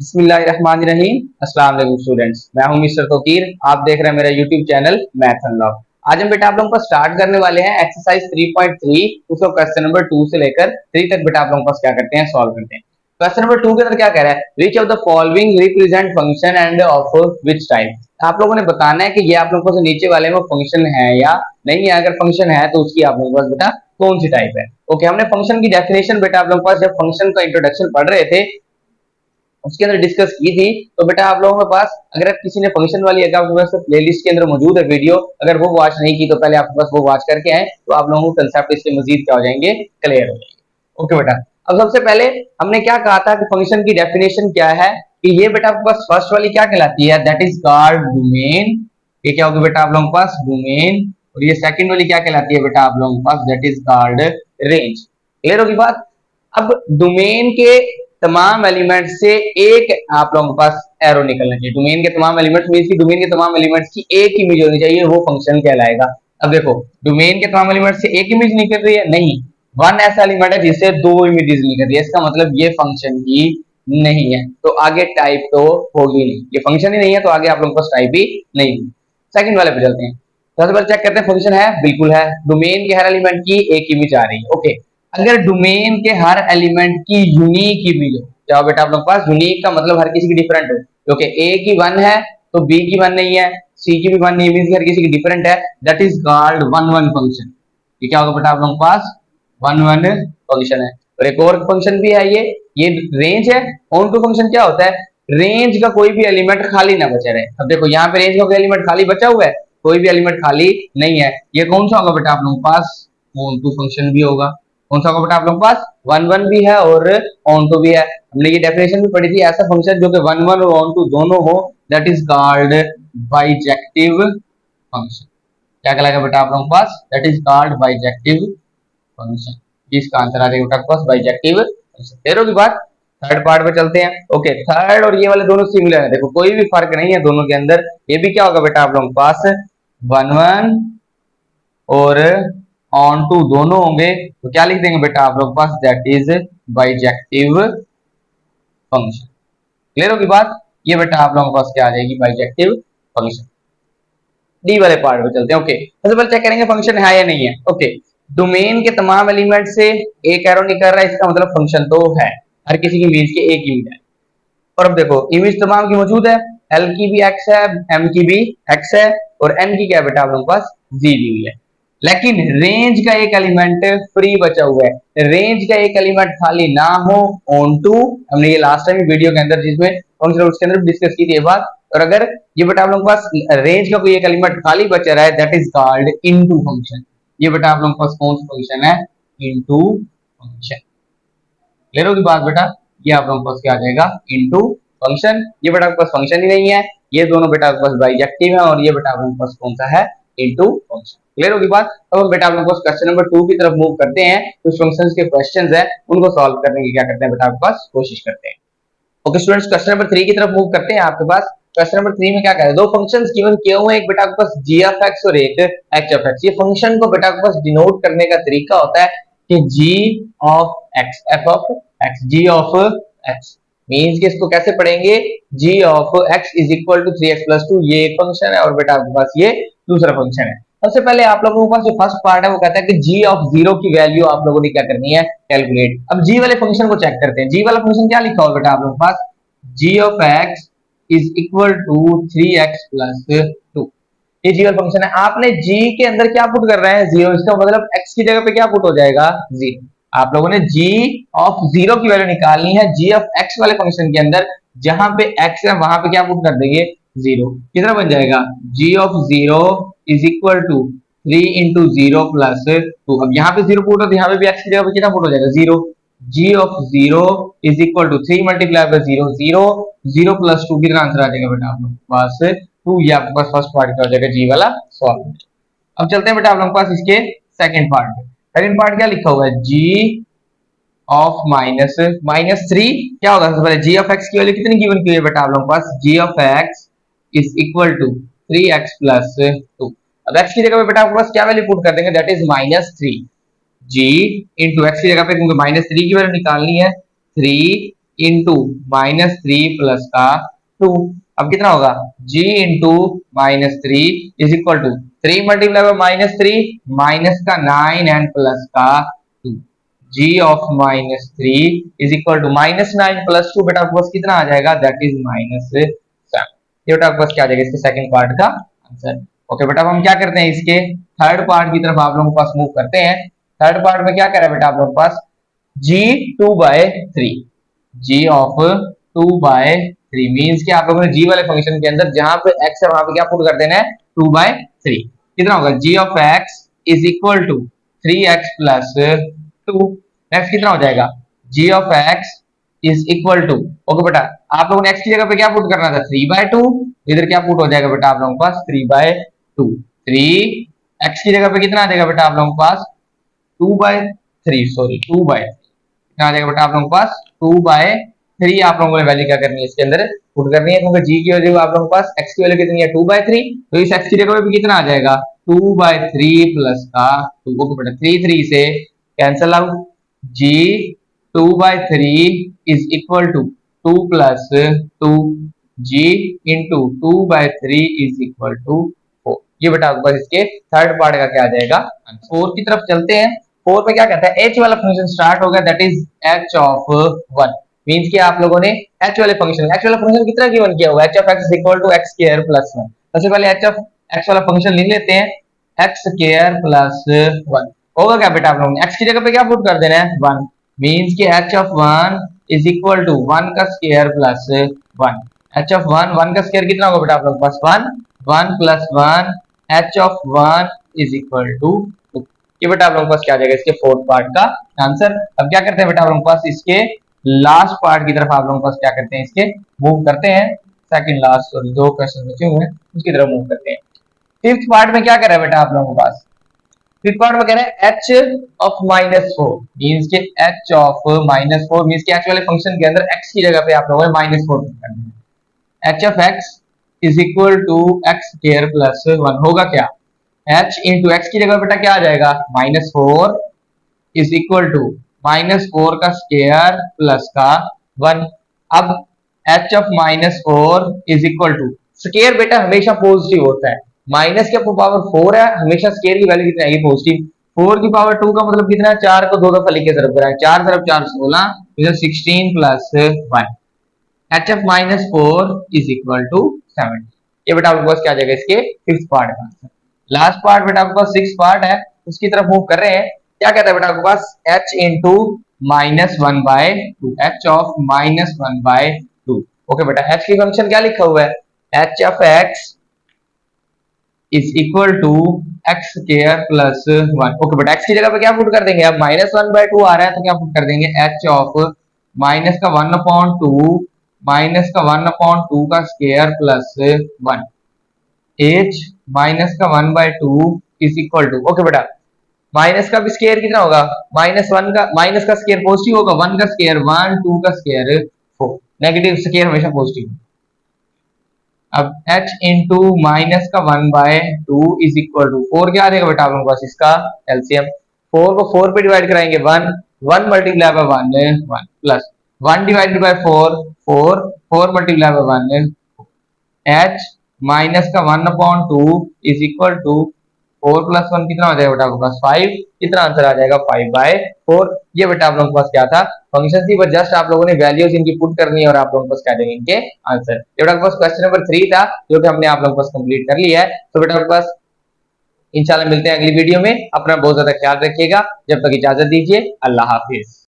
बिस्मिल्लाहिर्रहमानिर्रहीम। अस्सलाम वालेकुम स्टूडेंट्स, मैं हूं मिस्टर तौकीर। आप देख रहे हैं मेरा यूट्यूब चैनल मैथ अनलॉक। आज हम बेटा आप लोगों को स्टार्ट करने वाले हैं एक्सरसाइज 3.3, उसको क्वेश्चन नंबर 2 से लेकर 3 तक बेटा आप लोगों को क्या करते हैं, सॉल्व करते हैं। क्वेश्चन नंबर 2 के अंदर क्या कह रहा है, which of the following represent function end of which type. आप लोगों ने बताना है कि ये आप लोगों को नीचे वाले में फंक्शन है या नहीं है। अगर फंक्शन है तो उसकी आप लोगों के पास बेटा कौन सी टाइप है। ओके, हमने फंक्शन की डेफिनेशन बेटा आप लोगों के पास जब फंक्शन का इंट्रोडक्शन पढ़ रहे थे उसके अंदर डिस्कस की थी। तो बेटा आप लोगों के पास अगर किसी ने फंक्शन वाली अगर आपके पास प्लेलिस्ट के अंदर मौजूद है वीडियो, अगर वो वॉच नहीं की तो पहले आपके पास वो वॉच करके आए तो आप लोगों को कंसेप्ट इसके मजीद क्या हो जाएंगे, क्लियर हो जाएंगे। ओके बेटा, अब सबसे पहले हमने क्या कहा था कि फंक्शन की डेफिनेशन क्या है कि ये बेटा आपके पास फर्स्ट वाली क्या कहलाती है, दैट इज कॉल्ड डोमेन। ये क्या होगी बेटा आप लोगों के पास, डोमेन। और ये सेकंड वाली क्या कहलाती है बेटा आप लोगों के पास, that is called range. Clear होगी बात। अब डोमेन के तमाम एलिमेंट से एक आप लोगों के पास एरो निकलना चाहिए। डोमेन के तमाम एलिमेंट्स मींस की डोमेन के तमाम एलिमेंट्स की एक इमेज होनी चाहिए, वो फंक्शन कहलाएगा। अब देखो, डोमेन के तमाम एलिमेंट से एक इमेज निकल रही है, नहीं, वन ऐसा एलिमेंट है जिससे दो इमेजेस निकल रही है, इसका मतलब ये फंक्शन ही नहीं है। तो आगे टाइप तो होगी नहीं, ये फंक्शन ही नहीं है तो आगे आप लोगों के पास टाइप ही नहीं। सेकंड वाले पे चलते हैं। सबसे पहले चेक करते हैं फंक्शन है, बिल्कुल है। डोमेन के हर एलिमेंट की एक इमेज आ रही है। ओके, अगर डोमेन के हर एलिमेंट की यूनिक इमेज हो, क्या बेटा आप लोग पास, यूनिक का मतलब हर किसी की डिफरेंट हो। क्योंकि ए की वन है तो बी की वन नहीं है, सी की भी वन नहीं, मींस हर किसी की डिफरेंट है, that is called one one function. ये क्या होगा बेटा आप लोगों के पास, वन वन फंक्शन है। और एक और फंक्शन भी है, ये रेंज है। ऑन टू फंक्शन क्या होता है, रेंज का कोई भी एलिमेंट खाली ना बचा रहे। अब देखो यहाँ पे रेंज का कोई एलिमेंट खाली बचा हुआ है, कोई भी एलिमेंट खाली नहीं है। ये कौन सा होगा बेटा आप लोगों के पास, ऑन टू फंक्शन भी होगा। कौन सा होगा बेटा आप लोगों के पास, वन वन भी है और ऑन टू भी है। हमने ये डेफिनेशन भी पढ़ी थी, ऐसा फंक्शन जो कि वन वन और ऑन टू दोनों हो, that is called bijective function. क्या कहलाएगा बेटा आप लोगों के पास, that is called bijective function. इसका आंसर आ जाएगा बेटा आपके पास बाइजेक्टिव फंक्शन। क्लियर होगी बात। थर्ड पार्ट पे चलते हैं। ओके, थर्ड और ये वाले दोनों सिमिलर है, देखो कोई भी फर्क नहीं है दोनों के अंदर। ये भी क्या होगा बेटा आप लोगों के पास, वन वन और ऑन टू दोनों होंगे, तो क्या लिख देंगे बेटा आप लोग के पास, that is bijective function. Clear होगी बात। ये बेटा आप लोगों के पास क्या आ जाएगी, बाइजेक्टिव फंक्शन। डी वाले पार्ट पे चलते हैं। ओके, सबसे पहले चेक करेंगे फंक्शन है या नहीं है। ओके, डोमेन के तमाम एलिमेंट से एक एरो निकल रहा है, इसका मतलब फंक्शन तो है, हर किसी की इमेज के एक इमेज है। और अब देखो इमेज तमाम की मौजूद है, एल की भी एक्स है, एम की भी एक्स है और एन की क्या है बेटा आप लोगों के पास, जी दी हुई है। लेकिन रेंज का एक एलिमेंट फ्री बचा हुआ है, रेंज का एक एलिमेंट खाली ना हो, ऑन टू। हमने ये लास्ट टाइम वीडियो के अंदर जिसमें फंक्शन उसके अंदर डिस्कस की थी ये बात। और अगर ये बेटा आप लोगों के पास रेंज का कोई एक एलिमेंट खाली बचा रहा है, that is called into function. ये बेटा आप लोगों के पास कौन सा फंक्शन है, इनटू फंक्शन। क्लियर होगी बात बेटा। ये आप लोगों के पास क्या आ जाएगा, इनटू फंक्शन। ये बेटा आपके पास फंक्शन ही नहीं है, ये दोनों बेटा आपके पास बाइजेक्टिव है, और ये बेटा आप लोगों के पास कौन सा है, इनटू फंक्शन। क्लियर होगी बात। अब हम बेटा आप लोगों को क्वेश्चन नंबर 2 की तरफ मूव करते हैं। कुछ फंक्शंस के क्वेश्चंस है उनको सॉल्व करने की क्या करते हैं बेटा आपके पास कोशिश करते हैं। ओके स्टूडेंट्स, क्वेश्चन नंबर 3 की तरफ मूव करते हैं। आपके पास क्वेश्चन नंबर 3 में क्या कह रहे हैं, दो फंक्शंस गिवन किए हुए हैं, एक बेटा आपके पास g ऑफ x और एक h ऑफ x। ये फंक्शन को बेटा आपके पास डिनोट करने का तरीका होता है कि g of x, f of x, g of x means कि इसको कैसे पढ़ेंगे, g of x is equal to 3x plus 2। ये एक फंक्शन है और बेटा आपके पास ये दूसरा फंक्शन है। सबसे पहले आप लोगों के पास जो फर्स्ट पार्ट है वो कहता है कि g ऑफ 0 की वैल्यू आप लोगों ने क्या करनी है, कैलकुलेट। अब g वाले फंक्शन को चेक करते हैं। g वाला फंक्शन क्या लिखा होगा बेटा आप लोगों के पास, g of x is equal to 3x plus 2। ये g वाला फंक्शन है। आपने g के अंदर क्या पुट कर रहे हैं, 0, इसका मतलब x की जगह पे क्या पुट हो जाएगा, 0। आप लोगों ने g ऑफ 0 की वैल्यू निकालनी है। g ऑफ x वाले फंक्शन के अंदर जहां पे x है वहां पे क्या पुट कर देंगे, 0। कितना बन जाएगा, g of 0 is equal to 3 into 0 plus 2। अब यहाँ पे 0 पुट हो तो यहाँ पे भी x की जगह पे कितना पुट हो जाएगा, 0। g of 0 is equal to 3 multiply by 0, 0, 0 plus 2, कितना आंसर आ जाएगा बेटा आप लोग पास 2। ये आपके पास फर्स्ट पार्ट का हो जाएगा g वाला सॉल्व। अब चलते हैं बेटा आप लोगों के पास इसके सेकंड पार्ट पे। सेकंड पार्ट क्या लिखा हुआ है, g ऑफ -3 क्या होगा, सबसे पहले g ऑफ x की वैल्यू कितनी गिवन की है बेटा आप लोगों के पास, g of x is equal to 3x plus 2। अब x की जगह पे बेटा आपके पास क्या वैल्यू पुट कर देंगे, that is -3। g into x की जगह पे क्योंकि -3 की वैल्यू निकालनी है, 3 इंटू -3 प्लस का 2। अब कितना होगा g into -3 is equal to 3 multiply by -3 minus का 9 एंड प्लस का 2। g of -3 is equal to -9 plus 2, बेटा आपके पास कितना आ जाएगा, दैट इज -7। ये बेटा आपके पास क्या आ जाएगा इसके सेकंड पार्ट का आंसर। ओके बेटा, अब हम क्या करते हैं, इसके थर्ड पार्ट की तरफ आप लोगों के पास मूव करते हैं। थर्ड पार्ट में क्या कह रहा है बेटा आप लोगों के पास, g2/3, g ऑफ 2/3 मींस कि आप लोगों ने g वाले फंक्शन के अंदर जहां पे x है वहां पे क्या पुट कर देना है, 2/3। कितना होगा, g of x is equal to 3x plus 2। Next कितना हो जाएगा, g of x is equal to, okay बेटा आप लोगों ने x की जगह पे क्या पुट करना था, 3/2। इधर क्या पुट हो जाएगा बेटा आप लोगों के पास 3/2। 3 x की जगह पे कितना आ जाएगा बेटा आप लोगों के पास 2/3, सॉरी 2/3 कितना आ जाएगा बेटा आप लोगों के पास 2/3। आप लोगों ने वैल्यू क्या करनी है इसके अंदर पुट करनी है, क्योंकि g की वैल्यू आप लोगों के पास x की वैल्यू कितनी है 2/3, तो इस x की जगह पे भी कितना आ जाएगा 2/3 प्लस का 2। ओके बेटा 3 से cancel out, g 2/3 is equal to 2 plus 2, g into 2/3 is equal to 4। ये बेटा आपके पास इसके थर्ड पार्ट का क्या आ जाएगा, 4 की तरफ चलते हैं। 4 पे क्या कहता है, h वाला फंक्शन स्टार्ट हो गया, that is h of 1 means कि आप लोगों ने h वाले फंक्शन कितना गिवन किया हुआ है, h of x is equal to x square plus 1। सबसे पहले h ऑफ x वाला फंक्शन लिख लेते हैं, x स्क्वायर प्लस 1 होगा क्या बेटा आप लोगों ने x की जगह पे क्या पुट कर देना है 1, मींस कि h of 1 is equal to 1 का स्क्वायर प्लस 1। h ऑफ 1 का स्क्वायर कितना होगा बेटा आप लोगों के पास 1 plus 1 h of 1 is equal to 2। ये बेटा आप लोगों के पास क्या आ जाएगा इसके फोर्थ पार्ट का आंसर। अब क्या करते हैं बेटा आप लोगों के पास इसके लास्ट पार्ट की तरफ आप लोगों के पास क्या करते हैं, इसके मूव करते हैं, सेकंड लास्ट सॉरी 2 क्वेश्चन बचे हुए हैं उसकी तरफ मूव करते हैं। फिफ्थ पार्ट में क्या कर रहा है बेटा आप लोगों के पास, फिफ्थ पार्ट में कह रहे हैं h ऑफ -4 मींस के h ऑफ -4 मींस के h वाले फंक्शन के अंदर x की जगह पे आप लोगों ने -4 पुट करना है। h of x is equal to x square plus 1 होगा क्या, h इंटू x की जगह बेटा क्या आ जाएगा -4 इज इक्वल टू -4 का स्क्वायर प्लस का 1। अब h of -4 is equal to, square बेटा हमेशा पॉजिटिव होता है, माइनस के पावर 4 है, हमेशा स्क्वायर की वैल्यू कितनी आएगी पॉजिटिव। 4 की पावर 2 का मतलब कितना है, 4 को 2 दफा लिख के सरफ कराएं, 4 तरफ 4 16 इधर 16 plus 1। h of -4 is equal to 70। ये बेटा आपके पास क्या आ जाएगा इसके फिफ्थ पार्ट का आंसर। लास्ट पार्ट बेटा आपके पास सिक्स्थ पार्ट है, उसकी तरफ मूव कर रहे हैं। क्या कहता है बेटा आपके पास h into -1/2, h of -1/2। Okay बेटा h की फंक्शन क्या लिखा हुआ है, h of x is equal to x square plus 1। Okay बेटा x की जगह पे क्या पुट कर देंगे, अब -1/2 आ रहा है तो क्या पुट कर देंगे h ऑफ माइनस का 1/2 माइनस का 1/2 का स्क्वायर प्लस 1, h माइनस का 1/2 इज इक्वल टू, ओके बेटा माइनस का भी स्क्वायर कितना होगा, -1 का माइनस का स्क्वायर पॉजिटिव होगा, 1 का स्क्वायर 1, 2 का स्क्वायर 4, नेगेटिव स्क्वायर हमेशा पॉजिटिव। अब h इंटू माइनस का 1/2 इज इक्वल टू 4 क्या आ जाएगा बेटा आप लोगों के पास इसका एलसीएम, 4 को 4 पे डिवाइड कराएंगे 1 multiply by 1 1 plus 1 divided by 4 4 multiply by 1 h minus का 1/2 इज इक्वल टू 4 प्लस 1 कितना हो जाएगा बेटा आपके पास 5, कितना आंसर आ जाएगा 5/4। ये बेटा आप लोगों के पास क्या था फंक्शन थी, बस जस्ट आप लोगों ने वैल्यूज इनकी पुट करनी है और आप लोगों के पास क्या देंगे इनके आंसर। ये बेटा आपके पास क्वेश्चन नंबर 3 था जो कि हमने आप लोगों के पास कंप्लीट कर लिया है। तो बेटा आपके पास इंशाल्लाह मिलते हैं अगली वीडियो में, अपना बहुत ज्यादा ख्याल रखिएगा, जब तक इजाजत दीजिए, अल्लाह हाफिज।